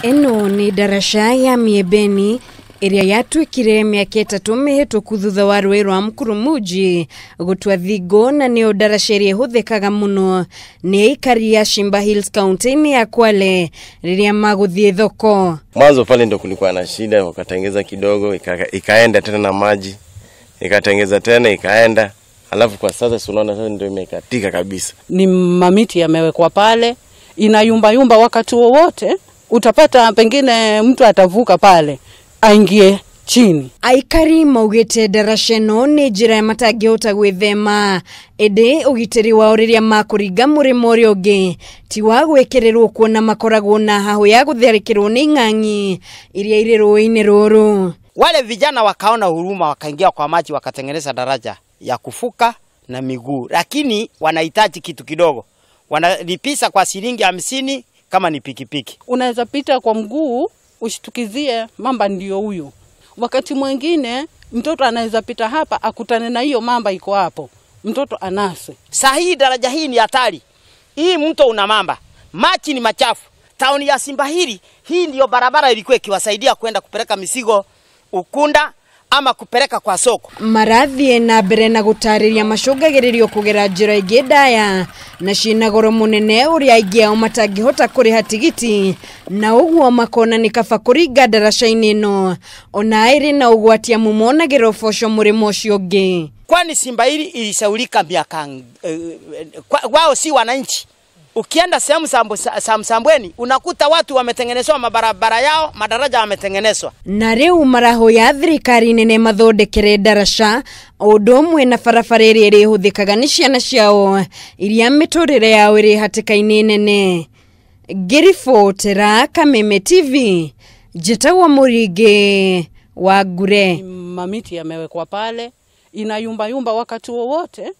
Eno ni darasha ya Miebeni iria yatwikire miaka 3 mihituku thutha wa rũĩ rwa Mkurumuji gũtua thingo, na nĩyo darasha iria huthikaga muno ni aikari ya Shimba Hills County ya Kwale riria maguthie thoko. Mwanzo pale ndo kulikuwa na shida, wakatengeza kidogo ikaenda tena na maji, ikatengeza tena ikaenda, alafu kwa sasa unaona sasa ndio imekatika kabisa. Ni mamiti yamewekwa pale, inayumba yumba wakati wowote. Utapata pengine mtu atavuka pale aingie chini. Aikari maugite darasha no ni njira ya matangihota gwithema, ende ugitiri wa riria makuriga murimo uri ungi ti wa gwekererwo kuona makoragwo na haho ya gutharikirwo ni ng'ang'i iria iri rũĩ-inĩ rũrũ. Wale vijana wakaona huruma, wakaingia kwa maji, wakatengeneza daraja ya kufuka na miguu, lakini wanahitaji kitu kidogo, wanalipisa kwa shilingi 50 kama ni pikipiki. Unaweza pita kwa mguu ushtukizie mamba ndio huyo. Wakati mwingine mtoto anaweza pita hapa akutane na hiyo mamba iko hapo, mtoto anase. Sahi daraja hii ni hatari. Hii mto una mamba, maji ni machafu. Tauni ya Shimba hii ndio barabara ilikuwa ikiwasaidia kwenda kupeleka misigo Ukunda ama kupeleka kwa soko. Marathie na mbere na gutariria macungagiririo kugera njira ingi ndaya na cina goro munene uria aingi ao matangihota kuriha tigiti, na uguo makona ni kaba kuringa darasha-ini ino ona iri na ugwatia mumonagiro boco murimo ucio ungi. Kwani Shimba ilisaulika miaka wao si wananchi. Ukienda sehemu Sambweni unakuta watu wametengenezwa mabarabara yao, madaraja wametengenezwa. Na riu maraho ya thirikari nene mathondekere darasha ũndũmwe na barabara iria ĩrĩhũthĩkaga nĩ ciana ciao iria mĩtũrĩre yao ĩrĩ hatĩka-inĩ nene. Ngĩribotera Kameme TV, Njĩtagwo Mũringi wa Ngure. Mamiti yamewekwa pale, inayumba yumba wakati wowote.